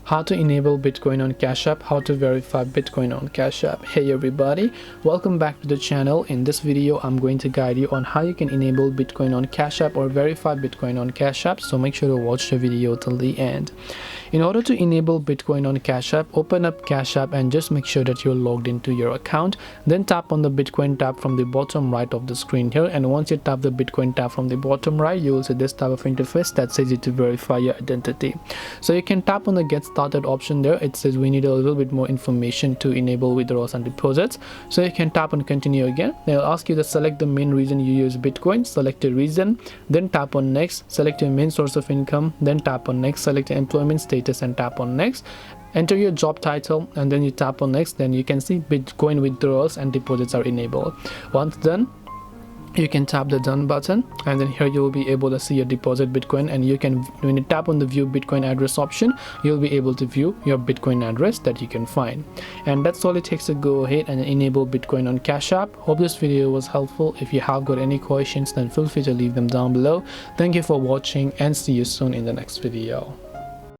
how to enable Bitcoin on Cash App, how to verify Bitcoin on Cash App. Hey everybody, welcome back to the channel. In this video I'm going to guide you on how you can enable Bitcoin on Cash App or verify Bitcoin on Cash App, so make sure to watch the video till the end. In order to enable Bitcoin on Cash App, open up Cash App and just make sure that you're logged into your account. Then tap on the Bitcoin tab from the bottom right of the screen here, and once you tap the Bitcoin tab from the bottom right, you will see this type of interface that says you to verify your identity. So you can tap on the get started option there. It says we need a little bit more information to enable withdrawals and deposits, so you can tap on continue again. They'll ask you to select the main reason you use Bitcoin, select a reason, then tap on next, select your main source of income, then tap on next, select your employment status and tap on next, enter your job title, and then you tap on next. Then you can see Bitcoin withdrawals and deposits are enabled. Once done, you can tap the done button, and then here you will be able to see your deposit Bitcoin, and you can, when you tap on the view Bitcoin address option, you'll be able to view your Bitcoin address that you can find. And that's all it takes to go ahead and enable Bitcoin on Cash App. Hope this video was helpful. If you have got any questions, then feel free to leave them down below. Thank you for watching and see you soon in the next video.